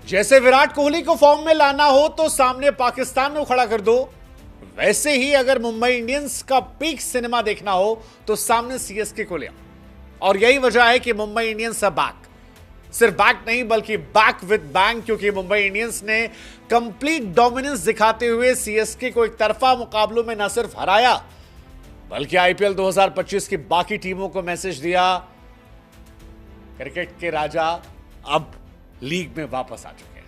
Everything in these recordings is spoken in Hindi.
जैसे विराट कोहली को फॉर्म में लाना हो तो सामने पाकिस्तान को खड़ा कर दो, वैसे ही अगर मुंबई इंडियंस का पीक सिनेमा देखना हो तो सामने सीएसके को ले आओ। और यही वजह है कि मुंबई इंडियंस अब बैक, सिर्फ बैक नहीं बल्कि बैक विद बैंग, क्योंकि मुंबई इंडियंस ने कंप्लीट डोमिनेंस दिखाते हुए सीएसके को एक तरफा मुकाबलों में न सिर्फ हराया बल्कि आईपीएल 2025 की बाकी टीमों को मैसेज दिया, क्रिकेट के राजा अब लीग में वापस आ चुके हैं।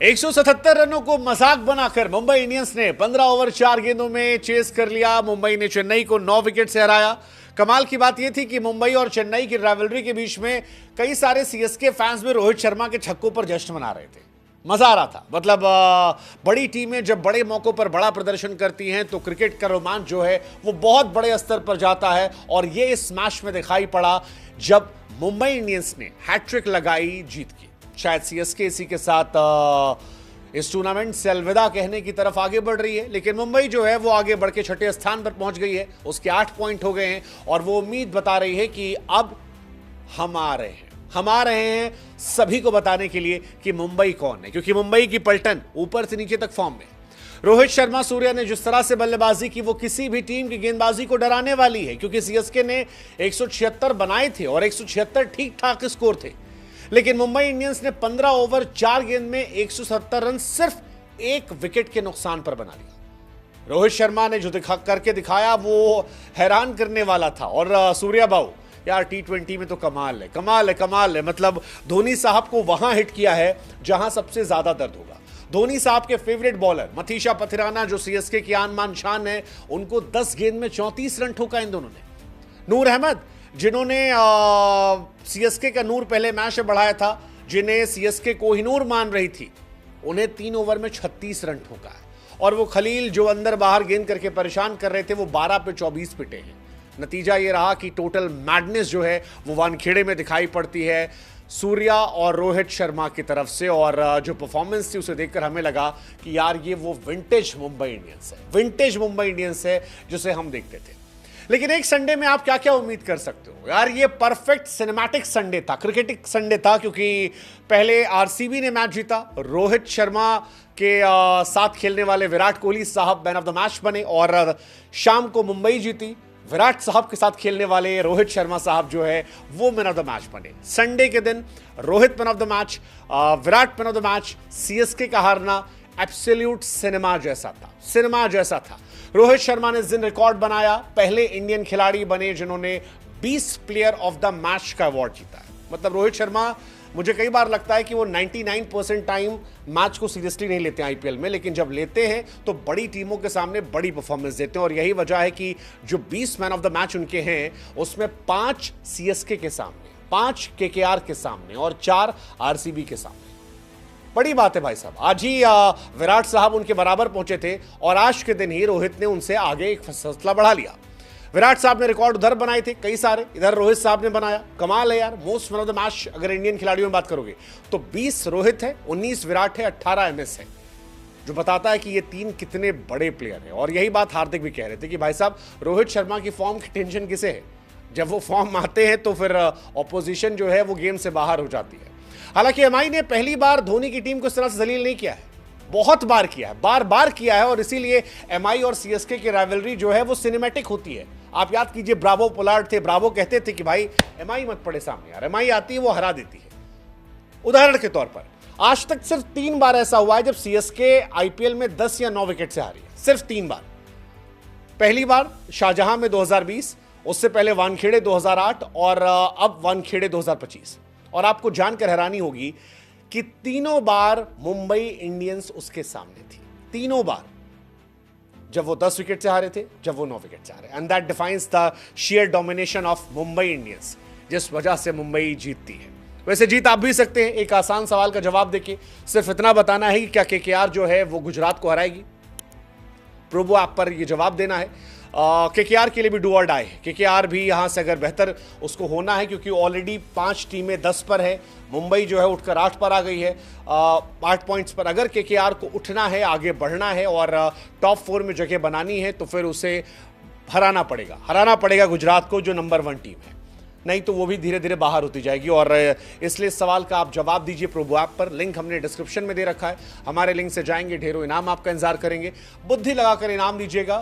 177 रनों को मजाक बनाकर मुंबई इंडियंस ने 15 ओवर 4 गेंदों में चेस कर लिया। मुंबई ने चेन्नई को 9 विकेट से हराया। कमाल की बात यह थी कि मुंबई और चेन्नई की राइवलरी के बीच में कई सारे सीएसके फैंस भी रोहित शर्मा के छक्कों पर जश्न मना रहे थे। मजा आ रहा था। मतलब बड़ी टीमें जब बड़े मौकों पर बड़ा प्रदर्शन करती हैं तो क्रिकेट का रोमांच जो है वो बहुत बड़े स्तर पर जाता है, और ये इस मैच में दिखाई पड़ा जब मुंबई इंडियंस ने हैट्रिक लगाई जीत की। शायद सीएसके इसी के साथ इस टूर्नामेंट से अलविदा कहने की तरफ आगे बढ़ रही है, लेकिन मुंबई जो है वो आगे बढ़ के 6ठे स्थान पर पहुंच गई है। उसके 8 पॉइंट हो गए हैं और वो उम्मीद बता रही है कि अब हम आ रहे हैं सभी को बताने के लिए कि मुंबई कौन है, क्योंकि मुंबई की पलटन ऊपर से नीचे तक फॉर्म में। रोहित शर्मा सूर्या ने जिस तरह से बल्लेबाजी की वो किसी भी टीम की गेंदबाजी को डराने वाली है, क्योंकि सीएसके ने 176 बनाए थे और 176 ठीक ठाक स्कोर थे, लेकिन मुंबई इंडियंस ने 15 ओवर 4 गेंद में 170 रन सिर्फ 1 विकेट के नुकसान पर बना लिया। रोहित शर्मा ने जो करके दिखाया वो हैरान करने वाला था। और सूर्या बाबू यार T20 में तो कमाल है। मतलब धोनी साहब को वहां हिट किया है जहां सबसे ज्यादा दर्द होगा। धोनी साहब के फेवरेट बॉलर मथीशा पथिराना जो सीएसके की आन मान शान है, उनको 10 गेंद में 34 रन ठोका इन दोनों ने। नूर अहमद जिन्होंने सीएसके का नूर पहले मैच में बढ़ाया था, जिन्हें सीएसके कोहिनूर मान रही थी, उन्हें 3 ओवर में 36 रन ठोका है। और वो खलील जो अंदर बाहर गेंद करके परेशान कर रहे थे वो 12 पे 24 पिटे हैं। नतीजा ये रहा कि टोटल मैडनेस जो है वो वानखेड़े में दिखाई पड़ती है सूर्या और रोहित शर्मा की तरफ से। और जो परफॉर्मेंस थी उसे देखकर हमें लगा कि यार ये वो विंटेज मुंबई इंडियंस है जिसे हम देखते थे। लेकिन एक संडे में आप क्या क्या उम्मीद कर सकते हो यार, ये परफेक्ट सिनेमैटिक संडे था, क्रिकेटिक संडे था, क्योंकि पहले आरसीबी ने मैच जीता, रोहित शर्मा के साथ खेलने वाले विराट कोहली साहब मैन ऑफ द मैच बने, और शाम को मुंबई जीती, विराट साहब के साथ खेलने वाले रोहित शर्मा साहब जो है वो मैन ऑफ द मैच बने। संडे के दिन Rohit man of the match, Virat man of the match, CSK का हारना एब्सोल्यूट सिनेमा जैसा था। रोहित शर्मा ने जिन रिकॉर्ड बनाया, पहले इंडियन खिलाड़ी बने जिन्होंने 20 प्लेयर ऑफ द मैच का अवार्ड जीता है। मतलब रोहित शर्मा, मुझे कई बार लगता है कि वो 99% टाइम मैच को सीरियसली नहीं लेते हैं आईपीएल में, लेकिन जब लेते हैं तो बड़ी टीमों के सामने बड़ी परफॉर्मेंस देते हैं। और यही वजह है कि जो 20 मैन ऑफ द मैच उनके हैं उसमें 5 सीएसके के सामने, 5 केकेआर के सामने और 4 आरसीबी के सामने। बड़ी बात है भाई साहब। आज ही विराट साहब उनके बराबर पहुंचे थे और आज के दिन ही रोहित ने उनसे आगे एक फैसला बढ़ा लिया। विराट साहब ने रिकॉर्ड उधर बनाए थे कई सारे, इधर रोहित साहब ने बनाया। कमाल है यार। Most man of the match अगर इंडियन खिलाड़ियों में बात करोगे तो 20 रोहित है, 19 विराट है, 18 एमएस है, जो बताता है कि ये 3 कितने बड़े प्लेयर हैं। और यही बात हार्दिक भी कह रहे थे कि भाई साहब रोहित शर्मा की फॉर्म की टेंशन किसे है, जब वो फॉर्म आते हैं तो फिर ऑपोजिशन जो है वो गेम से बाहर हो जाती है। हालांकि एमआई ने पहली बार धोनी की टीम को इस तरह से जलील नहीं किया है, बहुत बार किया है, बार किया है, और इसीलिए एमआई और सीएसके की राइवलरी जो है वो सिनेमैटिक होती है। आप याद कीजिए, ब्रावो पोलार्ड थे, ब्रावो कहते थे कि भाई एमआई मत पड़े सामने यार, एमआई आती है वो हरा देती है। उदाहरण के तौर पर आज तक सिर्फ 3 बार ऐसा हुआ है जब सीएसके आईपीएल में 10 या 9 विकेट से हारी है, सिर्फ 3 बार। पहली बार शाहजहां में 2020, उससे पहले वानखेड़े 2008 और अब वानखेड़े 2025। और आपको जानकर हैरानी होगी कि तीनों बार मुंबई इंडियंस उसके सामने थी, तीनों बार, जब वो 10 विकेट से हारे थे, जब वो 9 विकेट से हारे। And that defines the share domination of Mumbai Indians, जिस वजह से मुंबई जीतती है। वैसे जीत आप भी सकते हैं, एक आसान सवाल का जवाब देके सिर्फ इतना बताना है कि क्या केकेआर जो है वो गुजरात को हराएगी। प्रोबो ऐप पर ये जवाब देना है। केकेआर के लिए भी डू और डाई है। केकेआर भी यहां से अगर बेहतर उसको होना है, क्योंकि ऑलरेडी 5 टीमें 10 पर है, मुंबई जो है उठकर 8 पर आ गई है, 8 पॉइंट्स पर। अगर केकेआर को उठना है, आगे बढ़ना है और टॉप 4 में जगह बनानी है तो फिर उसे हराना पड़ेगा गुजरात को, जो नंबर 1 टीम है। नहीं तो वो भी धीरे धीरे बाहर होती जाएगी। और इसलिए इस सवाल का आप जवाब दीजिए प्रोबो ऐप पर, लिंक हमने डिस्क्रिप्शन में दे रखा है, हमारे लिंक से जाएंगे, ढेरों इनाम आपका इंतजार करेंगे। बुद्धि लगाकर इनाम दीजिएगा,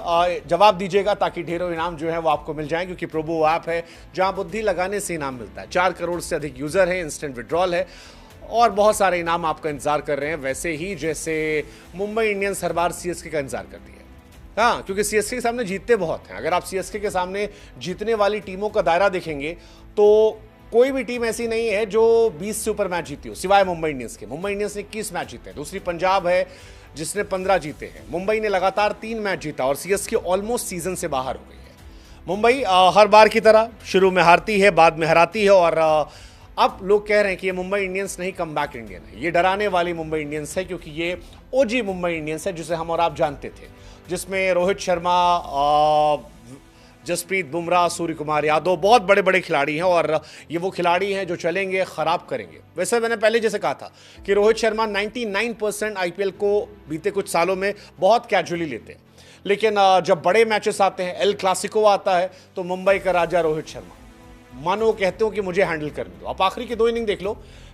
जवाब दीजिएगा, ताकि ढेरों इनाम जो है वो आपको मिल जाए, क्योंकि प्रोबो ऐप है जहां बुद्धि लगाने से इनाम मिलता है। 4 करोड़ से अधिक यूजर है, इंस्टेंट विड्रॉल है और बहुत सारे इनाम आपका इंतजार कर रहे हैं, वैसे ही जैसे मुंबई इंडियंस हर बार सीएसके का इंतजार करती है। हाँ, क्योंकि सीएसके के सामने जीतते बहुत हैं। अगर आप सीएसके के सामने जीतने वाली टीमों का दायरा देखेंगे तो कोई भी टीम ऐसी नहीं है जो 20 से ऊपर मैच जीती हो, सिवाय मुंबई इंडियंस के। मुंबई इंडियंस ने 21 मैच जीते हैं, दूसरी पंजाब है जिसने 15 जीते हैं। मुंबई ने लगातार 3 मैच जीता और सीएसके ऑलमोस्ट सीजन से बाहर हो गई है। मुंबई हर बार की तरह शुरू में हारती है, बाद में हराती है और अब लोग कह रहे हैं कि ये मुंबई इंडियंस नहीं, कमबैक इंडियन है। ये डराने वाली मुंबई इंडियंस है, क्योंकि ये ओजी मुंबई इंडियंस है जिसे हम और आप जानते थे, जिसमें रोहित शर्मा, जसप्रीत बुमराह, सूर्य कुमार यादव, बहुत बड़े बड़े खिलाड़ी हैं और ये वो खिलाड़ी हैं जो चलेंगे, खराब करेंगे। वैसे मैंने पहले जैसे कहा था कि रोहित शर्मा 99% आईपीएल को बीते कुछ सालों में बहुत कैजुअली लेते हैं, लेकिन जब बड़े मैचेस आते हैं, एल क्लासिको आता है, तो मुंबई का राजा रोहित शर्मा, मानो वो कहते हो कि मुझे हैंडल करने दो। आप आखिरी की 2 इनिंग देख लो,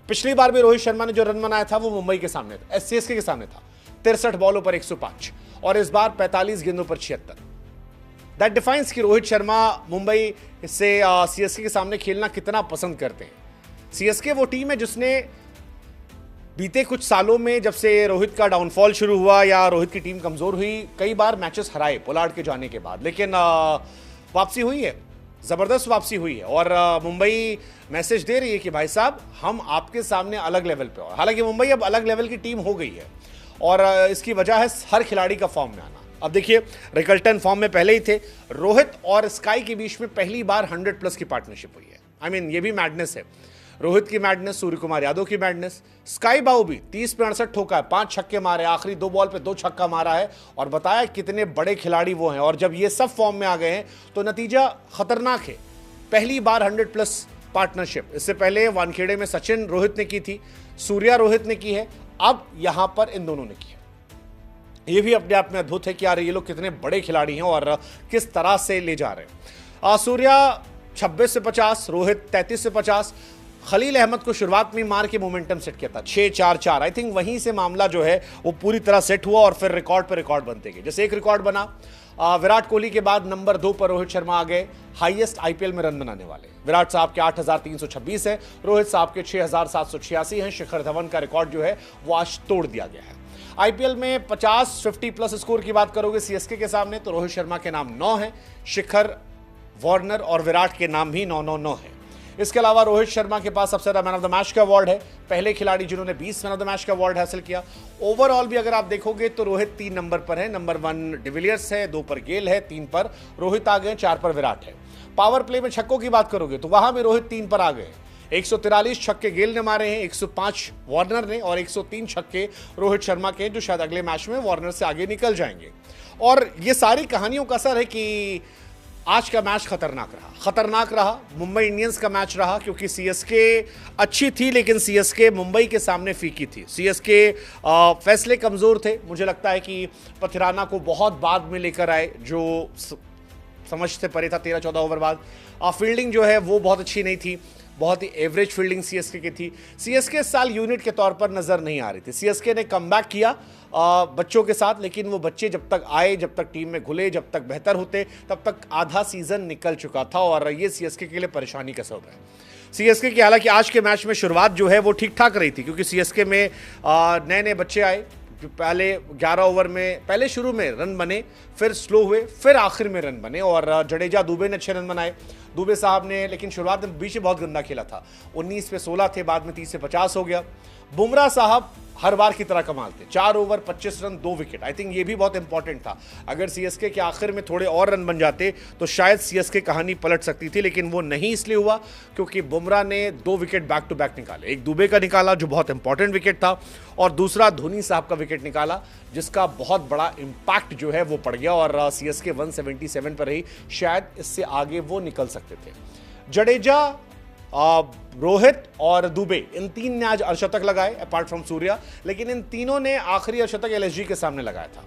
पिछली बार भी रोहित शर्मा ने जो रन बनाया था वो मुंबई के सामने था, सीएसके के सामने था, 63 बॉलों पर 105, और इस बार 45 गेंदों पर 76। दैट डिफाइंस कि रोहित शर्मा मुंबई से सीएसके के सामने खेलना कितना पसंद करते हैं। सीएसके वो टीम है जिसने बीते कुछ सालों में, जब से रोहित का डाउनफॉल शुरू हुआ या रोहित की टीम कमजोर हुई, कई बार मैचेस हराए पोलार्ड के जाने के बाद, लेकिन वापसी हुई है, जबरदस्त वापसी हुई है और मुंबई मैसेज दे रही है कि भाई साहब हम आपके सामने अलग लेवल पे हो। हालांकि मुंबई अब अलग लेवल की टीम हो गई है और इसकी वजह है हर खिलाड़ी का फॉर्म में आना। अब देखिए, रिकल्टन फॉर्म में पहले ही थे, रोहित और स्काई के बीच में पहली बार 100+ की पार्टनरशिप हुई है। आई मीन ये भी मैडनेस है, रोहित की मैडनेस, सूर्य कुमार यादव की मैडनेस। स्काई बाउ भी 30 पे 68 ठोका है, 5 छक्के मारे, आखिरी 2 बॉल पे 2 छक्का मारा है और बताया कितने बड़े खिलाड़ी वो हैं। और जब ये सब फॉर्म में आ गए हैं तो नतीजा खतरनाक है। पहली बार 100+ पार्टनरशिप, इससे पहले वानखेड़े में सचिन रोहित ने की थी, सूर्या रोहित ने की है, अब यहां पर इन दोनों ने की है। ये भी अपने आप में अद्भुत है कि यार ये लोग कितने बड़े खिलाड़ी हैं और किस तरह से ले जा रहे हैं। सूर्या 26 से 50, रोहित 33 से 50। खलील अहमद को शुरुआत में मार के मोमेंटम सेट किया था 6-4-4। आई थिंक वहीं से मामला जो है वो पूरी तरह सेट हुआ और फिर रिकॉर्ड पे रिकॉर्ड बनते गए। जैसे एक रिकॉर्ड बना, विराट कोहली के बाद नंबर 2 पर रोहित शर्मा आ गए, हाईएस्ट आईपीएल में रन बनाने वाले। विराट साहब के 8,326 है, रोहित साहब के 6,786 हैं। शिखर धवन का रिकॉर्ड जो है वो आज तोड़ दिया गया है। आईपीएल में 50+ स्कोर की बात करोगे सीएसके के सामने तो रोहित शर्मा के नाम 9 है, शिखर, वार्नर और विराट के नाम भी 9-9-9 है। इसके अलावा रोहित शर्मा के पास सबसे ज्यादा मैन ऑफ द मैच का अवार्ड है, पहले खिलाड़ी जिन्होंने 20 मैन ऑफ द मैच का अवार्ड हासिल किया। ओवरऑल भी अगर आप देखोगे तो रोहित 3 नंबर पर है, नंबर 1 डिविलियर्स है, 2 पर गेल है, 3 पर रोहित आ गए, 4 पर विराट है। पावर प्ले में छक्कों की बात करोगे तो वहां भी रोहित 3 पर आ गए। 143 छक्के गेल ने मारे हैं, 105 वार्नर ने और 103 छक्के रोहित शर्मा के, जो शायद अगले मैच में वार्नर से आगे निकल जाएंगे। और ये सारी कहानियों का असर है कि आज का मैच खतरनाक रहा। मुंबई इंडियंस का मैच रहा क्योंकि सीएसके अच्छी थी, लेकिन सीएसके मुंबई के सामने फीकी थी। सीएसके फैसले कमजोर थे। मुझे लगता है कि पथिराना को बहुत बाद में लेकर आए, जो समझ से परे था 13-14 ओवर बाद। फील्डिंग जो है वो बहुत अच्छी नहीं थी, बहुत ही एवरेज फील्डिंग सीएसके की थी। सीएसके इस साल यूनिट के तौर पर नजर नहीं आ रही थी। सीएसके ने कमबैक किया बच्चों के साथ, लेकिन वो बच्चे जब तक आए, जब तक टीम में घुले, जब तक बेहतर होते, तब तक आधा सीजन निकल चुका था और ये सीएसके के लिए परेशानी का सबब है। सीएसके की हालांकि आज के मैच में शुरुआत जो है वो ठीक ठाक रही थी, क्योंकि सीएसके में नए नए बच्चे आए। पहले 11 ओवर में, पहले शुरू में रन बने, फिर स्लो हुए, फिर आखिर में रन बने और जडेजा, दुबे ने अच्छे रन बनाए। दुबे साहब ने लेकिन शुरुआत में बीच में बहुत गंदा खेला था, 19 पे 16 थे, बाद में 30 से 50 हो गया। बुमराह साहब हर बार की तरह कमाल थे, 4 over 25 run 2 wicket. I think ये भी बहुत इंपॉर्टेंट था। अगर सीएसके के आखिर में थोड़े और रन बन जाते तो शायद सीएसके कहानी पलट सकती थी, लेकिन वो नहीं इसलिए हुआ क्योंकि बुमराह ने 2 विकेट बैक टू बैक निकाले। एक दुबे का निकाला जो बहुत इंपॉर्टेंट विकेट था, और दूसरा धोनी साहब का विकेट निकाला जिसका बहुत बड़ा इंपैक्ट जो है वो पड़ गया और सीएसके 177 पर रही। शायद इससे आगे वो निकल सकते थे। जडेजा, रोहित और दुबे, इन 3 ने आज अर्धशतक लगाए अपार्ट फ्रॉम सूर्या, लेकिन इन तीनों ने आखिरी अर्धशतक एलएसजी के सामने लगाया था।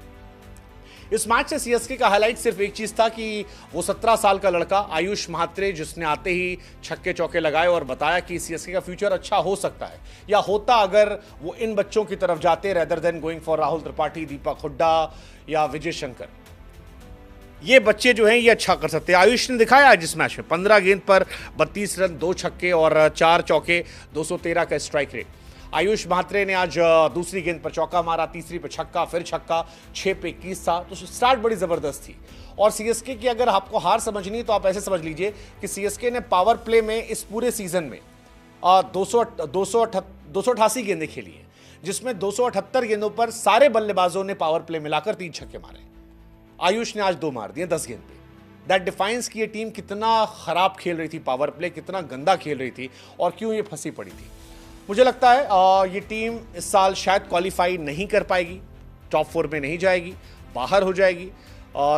इस मैच से सीएसके का हाईलाइट सिर्फ एक चीज था कि वो 17 साल का लड़का आयुष म्हात्रे, जिसने आते ही छक्के चौके लगाए और बताया कि सीएसके का फ्यूचर अच्छा हो सकता है या होता अगर वो इन बच्चों की तरफ जाते rather than going for Rahul Tripathi, Deepak Hooda या विजय शंकर। ये बच्चे जो हैं ये अच्छा कर सकते हैं। आयुष ने दिखाया आज इस मैच में 15 गेंद पर 32 रन, 2 छक्के और 4 चौके, 213 का स्ट्राइक रेट। आयुष म्हात्रे ने आज दूसरी गेंद पर चौका मारा, तीसरी पे छक्का, फिर छक्का, 6 पे 21 था। तो स्टार्ट बड़ी जबरदस्त थी। और सीएसके की अगर आपको हार समझनी है तो आप ऐसे समझ लीजिए कि सीएसके ने पावर प्ले में इस पूरे सीजन में 288 गेंदें खेली हैं, जिसमें 278 गेंदों पर सारे बल्लेबाजों ने पावर प्ले मिलाकर 3 छक्के मारे। आयुष ने आज 2 मार दिए 10 गेंद पे। दैट डिफाइंस कि ये टीम कितना खराब खेल रही थी, पावर प्ले कितना गंदा खेल रही थी और क्यों ये फंसी पड़ी थी। मुझे लगता है ये टीम इस साल शायद क्वालिफाई नहीं कर पाएगी, टॉप 4 में नहीं जाएगी, बाहर हो जाएगी।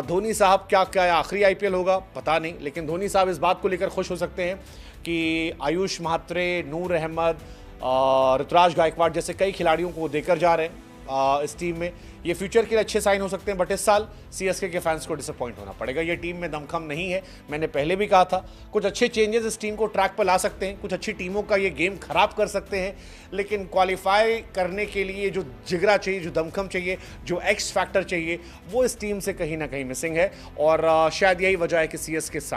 धोनी साहब क्या आखिरी आईपीएल होगा पता नहीं, लेकिन धोनी साहब इस बात को लेकर खुश हो सकते हैं कि आयुष म्हात्रे, नूर अहमद, ऋतुराज गायकवाड़ जैसे कई खिलाड़ियों को देकर जा रहे हैं इस टीम में। ये फ्यूचर के लिए अच्छे साइन हो सकते हैं, बट इस साल सीएसके के फैंस को डिसअपॉइंट होना पड़ेगा। ये टीम में दमखम नहीं है, मैंने पहले भी कहा था। कुछ अच्छे चेंजेस इस टीम को ट्रैक पर ला सकते हैं, कुछ अच्छी टीमों का ये गेम खराब कर सकते हैं, लेकिन क्वालिफाई करने के लिए जो जिगरा चाहिए, जो दमखम चाहिए, जो एक्स फैक्टर चाहिए, वो इस टीम से कहीं ना कहीं मिसिंग है। और शायद यही वजह है कि सीएसके इस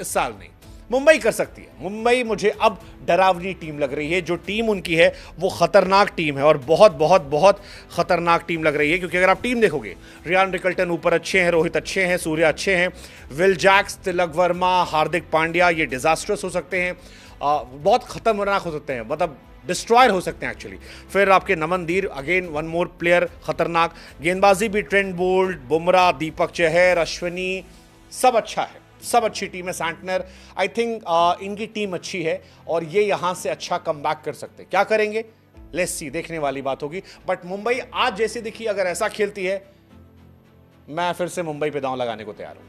साल नहीं मुंबई कर सकती है। मुंबई मुझे अब डरावनी टीम लग रही है। जो टीम उनकी है वो खतरनाक टीम है और बहुत बहुत बहुत खतरनाक टीम लग रही है, क्योंकि अगर आप टीम देखोगे, रियान रिकल्टन ऊपर अच्छे हैं, रोहित अच्छे हैं, सूर्या अच्छे हैं, विल जैक्स, तिलक वर्मा, हार्दिक पांड्या, ये डिजास्टर्स हो सकते हैं, बहुत खतरनाक हो सकते हैं, मतलब डिस्ट्रॉयर हो सकते हैं एक्चुअली। फिर आपके नमनदीर, अगेन वन मोर प्लेयर खतरनाक। गेंदबाजी भी ट्रेंट बोल्ट, बुमराह, दीपक चहर, अश्विनी, सब अच्छा है, सब अच्छी टीम है। सैंटनर, आई थिंक इनकी टीम अच्छी है और ये यहां से अच्छा कमबैक कर सकते हैं। क्या करेंगे लेट्स सी, देखने वाली बात होगी। बट मुंबई आज जैसे दिखी, अगर ऐसा खेलती है, मैं फिर से मुंबई पे दांव लगाने को तैयार हूं।